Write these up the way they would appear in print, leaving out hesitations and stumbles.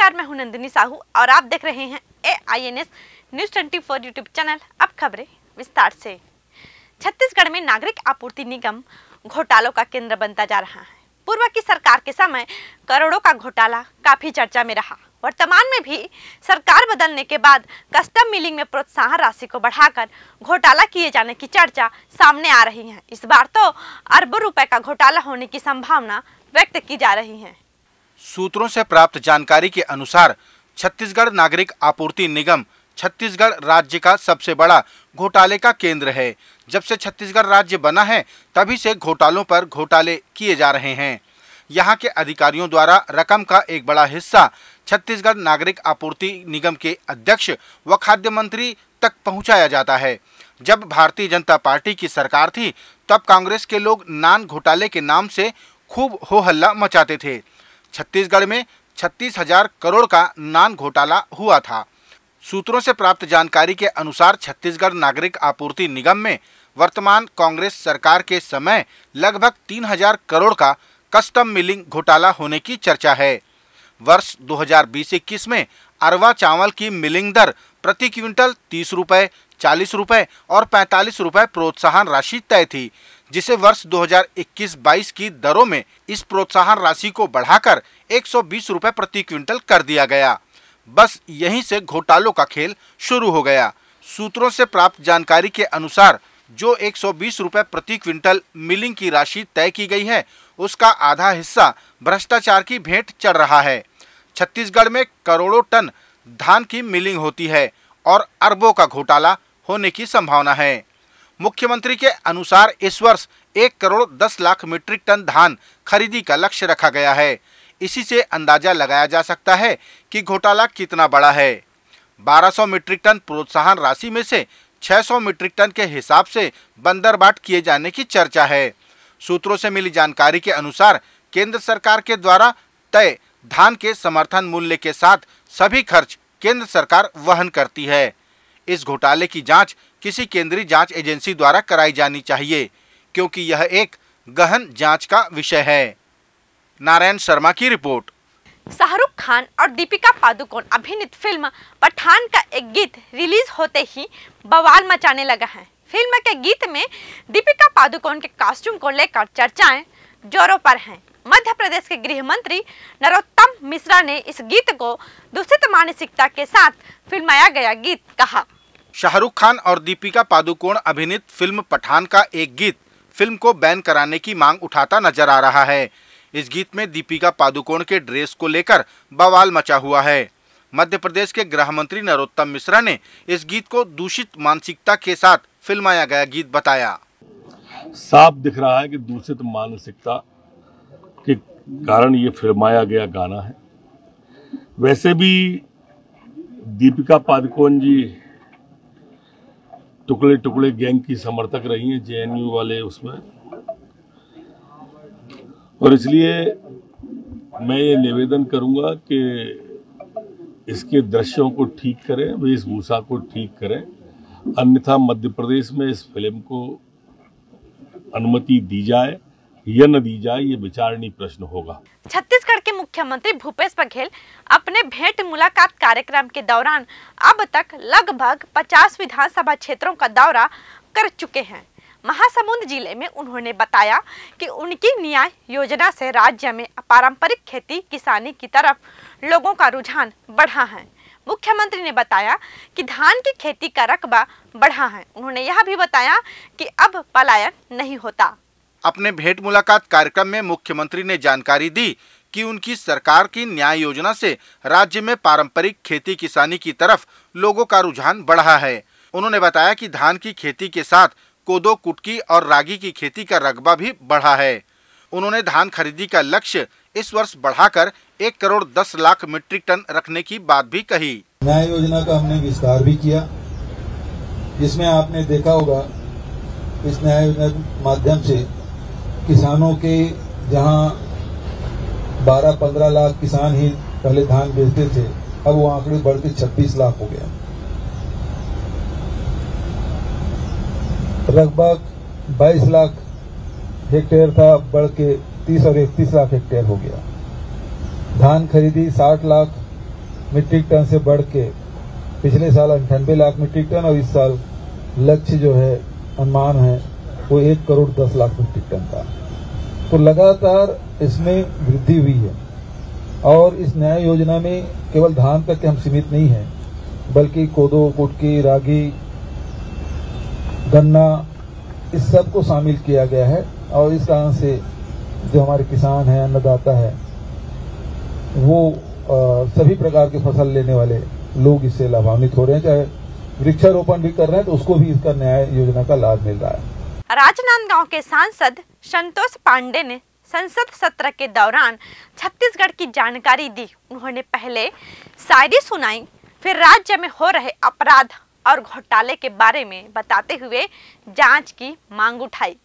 नमस्कार, मैं हूं नंदिनी साहू और आप देख रहे हैं AINS न्यूज 24 यूट्यूब चैनल। अब खबरें विस्तार से। छत्तीसगढ़ में नागरिक आपूर्ति निगम घोटालों का केंद्र बनता जा रहा है। पूर्व की सरकार के समय करोड़ों का घोटाला काफी चर्चा में रहा। वर्तमान में भी सरकार बदलने के बाद कस्टम मिलिंग में प्रोत्साहन राशि को बढ़ाकर घोटाला किए जाने की चर्चा सामने आ रही है। इस बार तो अरबों रुपए का घोटाला होने की संभावना व्यक्त की जा रही है। सूत्रों से प्राप्त जानकारी के अनुसार छत्तीसगढ़ नागरिक आपूर्ति निगम छत्तीसगढ़ राज्य का सबसे बड़ा घोटाले का केंद्र है। जब से छत्तीसगढ़ राज्य बना है तभी से घोटालों पर घोटाले किए जा रहे हैं। यहाँ के अधिकारियों द्वारा रकम का एक बड़ा हिस्सा छत्तीसगढ़ नागरिक आपूर्ति निगम के अध्यक्ष व खाद्य मंत्री तक पहुँचाया जाता है। जब भारतीय जनता पार्टी की सरकार थी तब कांग्रेस के लोग नान घोटाले के नाम से खूब हो हल्ला मचाते थे। छत्तीसगढ़ में 36,000 करोड़ का नान घोटाला हुआ था। सूत्रों से प्राप्त जानकारी के अनुसार छत्तीसगढ़ नागरिक आपूर्ति निगम में वर्तमान कांग्रेस सरकार के समय लगभग 3,000 करोड़ का कस्टम मिलिंग घोटाला होने की चर्चा है। वर्ष 2020-21 में अरवा चावल की मिलिंग दर प्रति क्विंटल 30 रुपये, 40 रुपये और 45 रुपये प्रोत्साहन राशि तय थी, जिसे वर्ष 2021-22 की दरों में इस प्रोत्साहन राशि को बढ़ाकर 120 रुपये प्रति क्विंटल कर दिया गया। बस यहीं से घोटालों का खेल शुरू हो गया। सूत्रों से प्राप्त जानकारी के अनुसार जो 120 रुपये प्रति क्विंटल मिलिंग की राशि तय की गई है, उसका आधा हिस्सा भ्रष्टाचार की भेंट चढ़ रहा है। छत्तीसगढ़ में करोड़ों टन धान की मिलिंग होती है और अरबों का घोटाला होने की संभावना है। मुख्यमंत्री के अनुसार इस वर्ष 1 करोड़ 10 लाख मीट्रिक टन धान खरीदी का लक्ष्य रखा गया है। इसी से अंदाजा लगाया जा सकता है कि घोटाला कितना बड़ा है। 1200 मीट्रिक टन प्रोत्साहन राशि में से 600 मीट्रिक टन के हिसाब से बंदरबाट किए जाने की चर्चा है। सूत्रों से मिली जानकारी के अनुसार केंद्र सरकार के द्वारा तय धान के समर्थन मूल्य के साथ सभी खर्च केंद्र सरकार वहन करती है। इस घोटाले की जांच किसी केंद्रीय जांच एजेंसी द्वारा कराई जानी चाहिए, क्योंकि यह एक गहन जांच का विषय है। नारायण शर्मा की रिपोर्ट। शाहरुख खान और दीपिका पादुकोण अभिनीत फिल्म पठान का एक गीत रिलीज होते ही बवाल मचाने लगा है। फिल्म के गीत में दीपिका पादुकोण के कॉस्ट्यूम को लेकर चर्चाएं जोरों पर हैं। मध्य प्रदेश के गृह मंत्री नरोत्तम मिश्रा ने इस गीत को दूषित मानसिकता के साथ फिल्माया गया गीत कहा। शाहरुख खान और दीपिका पादुकोण अभिनीत फिल्म पठान का एक गीत फिल्म को बैन कराने की मांग उठाता नजर आ रहा है। इस गीत में दीपिका पादुकोण के ड्रेस को लेकर बवाल मचा हुआ है। मध्य प्रदेश के गृह मंत्री नरोत्तम मिश्रा ने इस गीत को दूषित मानसिकता के साथ फिल्माया गया गीत बताया। साफ दिख रहा है कि दूषित मानसिकता के कारण ये फिल्माया गया गाना है। वैसे भी दीपिका पादुकोण जी टुकड़े टुकड़े गैंग की समर्थक रही हैं, JNU वाले उसमें, और इसलिए मैं ये निवेदन करूंगा कि इसके दृश्यों को ठीक करें, वेशभूषा को ठीक करें, अन्यथा मध्य प्रदेश में इस फिल्म को अनुमति दी जाए या न दी जाए, ये विचारणीय प्रश्न होगा। छत्तीसगढ़ के मुख्यमंत्री भूपेश बघेल अपने भेंट मुलाकात कार्यक्रम के दौरान अब तक लगभग 50 विधानसभा क्षेत्रों का दौरा कर चुके हैं। महासमुंद जिले में उन्होंने बताया कि उनकी न्याय योजना से राज्य में पारंपरिक खेती किसानी की तरफ लोगों का रुझान बढ़ा है। मुख्यमंत्री ने बताया कि धान की खेती का रकबा बढ़ा है। उन्होंने यह भी बताया कि अब पलायन नहीं होता। अपने भेंट मुलाकात कार्यक्रम में मुख्यमंत्री ने जानकारी दी कि उनकी सरकार की न्याय योजना से राज्य में पारंपरिक खेती किसानी की तरफ लोगों का रुझान बढ़ा है। उन्होंने बताया कि धान की खेती के साथ कोदो, कुटकी और रागी की खेती का रकबा भी बढ़ा है। उन्होंने धान खरीदी का लक्ष्य इस वर्ष बढ़ाकर 1 करोड़ 10 लाख मीट्रिक टन रखने की बात भी कही। न्याय योजना का हमने विस्तार भी किया, जिसमें आपने देखा होगा इस न्याय योजना के माध्यम से किसानों के जहां 12-15 लाख किसान ही पहले धान बेचते थे, अब वो आंकड़े बढ़ के 26 लाख हो गया। लगभग 22 लाख हेक्टेयर था, बढ़ के 30 और 31 लाख हेक्टेयर हो गया। धान खरीदी 60 लाख मीट्रिक टन से बढ़ के पिछले साल 98 लाख मीट्रिक टन और इस साल लक्ष्य जो है अनुमान है वो 1 करोड़ 10 लाख मीट्रिक टन का। तो लगातार इसमें वृद्धि हुई है और इस न्याय योजना में केवल धान तक हम सीमित नहीं है, बल्कि कोदो, कुटकी, रागी, गन्ना इस सब को शामिल किया गया है। और इस कारण से जो हमारे किसान हैं, अन्नदाता है, वो सभी प्रकार के फसल लेने वाले लोग इससे लाभान्वित हो रहे हैं। चाहे वृक्षारोपण भी कर रहे हैं तो उसको भी इसका न्याय योजना का लाभ मिल रहा है। राजनांदगांव के सांसद संतोष पांडे ने संसद सत्र के दौरान छत्तीसगढ़ की जानकारी दी। उन्होंने पहले शायरी सुनाई, फिर राज्य में हो रहे अपराध और घोटाले के बारे में बताते हुए जांच की मांग उठाई।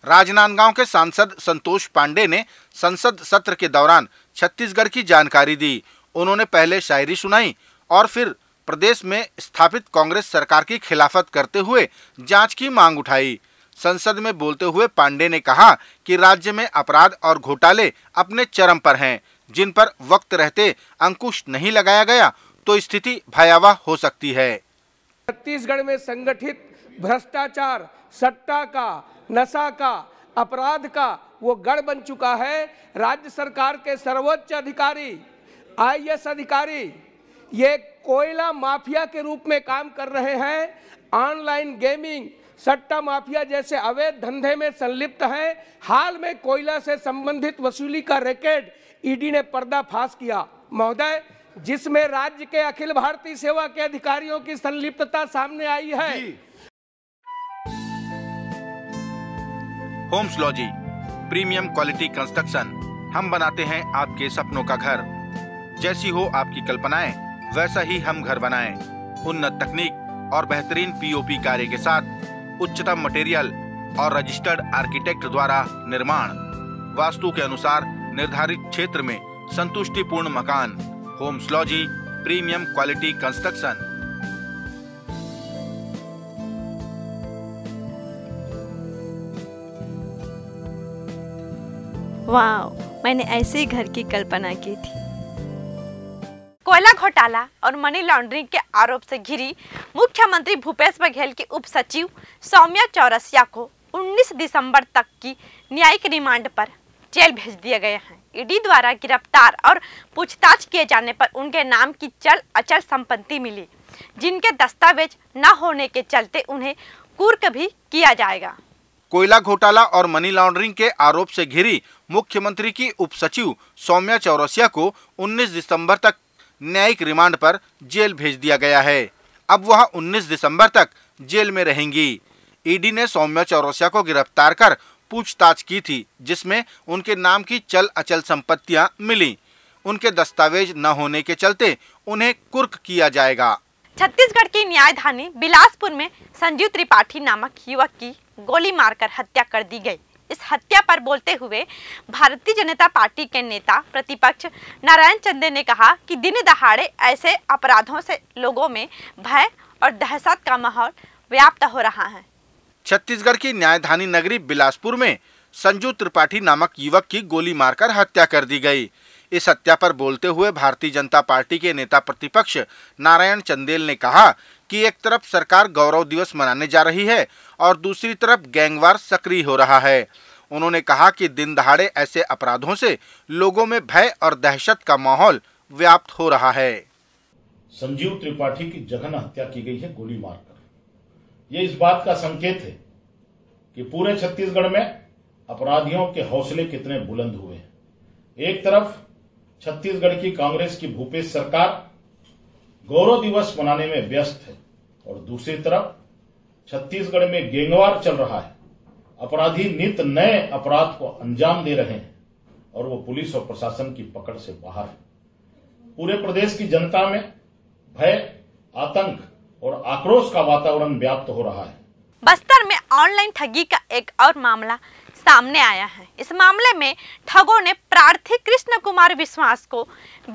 राजनांदगांव के सांसद संतोष पांडे ने संसद सत्र के दौरान छत्तीसगढ़ की जानकारी दी। उन्होंने पहले शायरी सुनाई और फिर प्रदेश में स्थापित कांग्रेस सरकार की खिलाफत करते हुए जांच की मांग उठाई। संसद में बोलते हुए पांडे ने कहा कि राज्य में अपराध और घोटाले अपने चरम पर हैं, जिन पर वक्त रहते अंकुश नहीं लगाया गया तो स्थिति भयावह हो सकती है। छत्तीसगढ़ में संगठित भ्रष्टाचार, सट्टा का, नशा का, अपराध का वो गढ़ बन चुका है। राज्य सरकार के सर्वोच्च अधिकारी, IAS अधिकारी ये कोयला माफिया के रूप में काम कर रहे हैं। ऑनलाइन गेमिंग, सट्टा माफिया जैसे अवैध धंधे में संलिप्त हैं। हाल में कोयला से संबंधित वसूली का रैकेट ईडी ने पर्दाफाश किया महोदय, जिसमें राज्य के अखिल भारतीय सेवा के अधिकारियों की संलिप्तता सामने आई है। Homeslogy premium quality construction, हम बनाते हैं आपके सपनों का घर। जैसी हो आपकी कल्पनाएं वैसा ही हम घर बनाएं। उन्नत तकनीक और बेहतरीन पीओपी कार्य के साथ उच्चतम मटेरियल और रजिस्टर्ड आर्किटेक्ट द्वारा निर्माण, वास्तु के अनुसार निर्धारित क्षेत्र में संतुष्टिपूर्ण मकान। Homeslogy premium quality construction. वाह, मैंने ऐसे ही घर की कल्पना की थी। कोयला घोटाला और मनी लॉन्ड्रिंग के आरोप से घिरी मुख्यमंत्री भूपेश बघेल की उप सचिव सौम्या चौरसिया को 19 दिसंबर तक की न्यायिक रिमांड पर जेल भेज दिया गया है। ईडी द्वारा गिरफ्तार और पूछताछ किए जाने पर उनके नाम की चल अचल संपत्ति मिली, जिनके दस्तावेज न होने के चलते उन्हें कुर्क भी किया जाएगा। कोयला घोटाला और मनी लॉन्ड्रिंग के आरोप से घिरी मुख्यमंत्री की उप सचिव सौम्या चौरसिया को 19 दिसंबर तक न्यायिक रिमांड पर जेल भेज दिया गया है। अब वह 19 दिसंबर तक जेल में रहेंगी। ईडी ने सौम्या चौरसिया को गिरफ्तार कर पूछताछ की थी, जिसमें उनके नाम की चल अचल संपत्तियां मिली। उनके दस्तावेज न होने के चलते उन्हें कुर्क किया जाएगा। छत्तीसगढ़ की न्यायधानी बिलासपुर में संजीव त्रिपाठी नामक युवक की गोली मारकर हत्या कर दी गई। इस हत्या पर बोलते हुए भारतीय जनता पार्टी के नेता प्रतिपक्ष नारायण चंदेल ने कहा कि दिन दहाड़े ऐसे अपराधों से लोगों में भय और दहशत का माहौल व्याप्त हो रहा है। छत्तीसगढ़ की न्यायधानी नगरी बिलासपुर में संजू त्रिपाठी नामक युवक की गोली मारकर हत्या कर दी गई। इस हत्या पर बोलते हुए भारतीय जनता पार्टी के नेता प्रतिपक्ष नारायण चंदेल ने कहा कि एक तरफ सरकार गौरव दिवस मनाने जा रही है और दूसरी तरफ गैंगवार सक्रिय हो रहा है। उन्होंने कहा कि दिन दहाड़े ऐसे अपराधों से लोगों में भय और दहशत का माहौल व्याप्त हो रहा है। संजीव त्रिपाठी की जघन्य हत्या की गई है गोली मारकर। ये इस बात का संकेत है कि पूरे छत्तीसगढ़ में अपराधियों के हौसले कितने बुलंद हुए हैं। एक तरफ छत्तीसगढ़ की कांग्रेस की भूपेश सरकार गौरव दिवस मनाने में व्यस्त है और दूसरी तरफ छत्तीसगढ़ में गैंगवार चल रहा है। अपराधी नित नए अपराध को अंजाम दे रहे हैं और वो पुलिस और प्रशासन की पकड़ से बाहर है। पूरे प्रदेश की जनता में भय, आतंक और आक्रोश का वातावरण व्याप्त हो रहा है। बस्तर में ऑनलाइन ठगी का एक और मामला सामने आया है। इस मामले में ठगों ने प्रार्थी कृष्ण कुमार विश्वास को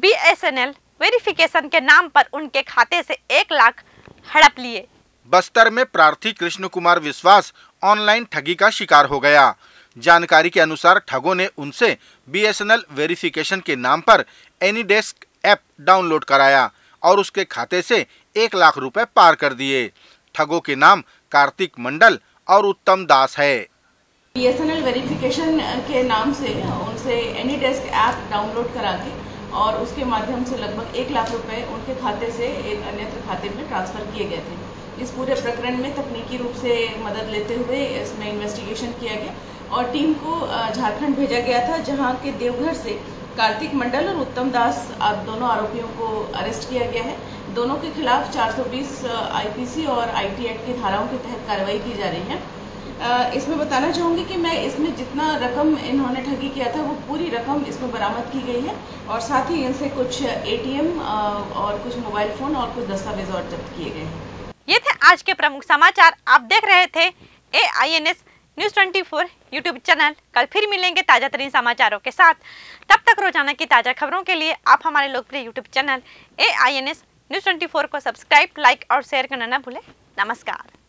BSNL वेरिफिकेशन के नाम पर उनके खाते से 1 लाख हड़प लिए। बस्तर में प्रार्थी कृष्ण कुमार विश्वास ऑनलाइन ठगी का शिकार हो गया। जानकारी के अनुसार ठगों ने उनसे BSNL वेरिफिकेशन के नाम पर एनीडेस्क ऐप डाउनलोड कराया और उसके खाते से 1 लाख रुपए पार कर दिए। ठगों के नाम कार्तिक मंडल और उत्तम दास है। BSNL वेरिफिकेशन के नाम से उनसे एनीडेस्क ऐप डाउनलोड करा के और उसके माध्यम से लगभग 1 लाख रुपए उनके खाते से एक अन्यत्र खाते में ट्रांसफर किए गए थे। इस पूरे प्रकरण में तकनीकी रूप से मदद लेते हुए इसमें इन्वेस्टिगेशन किया गया और टीम को झारखंड भेजा गया था, जहां के देवघर से कार्तिक मंडल और उत्तम दास दोनों आरोपियों को अरेस्ट किया गया है। दोनों के खिलाफ 420 IPC और IT एक्ट की धाराओं के तहत कार्रवाई की जा रही है। इसमें बताना चाहूँगी कि मैं इसमें जितना रकम इन्होंने ठगी किया था वो पूरी रकम इसमें बरामद की गई है और साथ ही इनसे कुछ ATM और कुछ मोबाइल फोन और कुछ दस्तावेज और जब्त किए गए हैं। ये थे आज के प्रमुख समाचार। आप देख रहे थे AINS न्यूज़ 24 यूट्यूब चैनल। कल फिर मिलेंगे ताजा तरीन समाचारों के साथ। तब तक रोजाना की ताजा खबरों के लिए आप हमारे लोकप्रिय यूट्यूब चैनल AINS न्यूज़ 24 को सब्सक्राइब, लाइक और शेयर करना न भूलें। नमस्कार।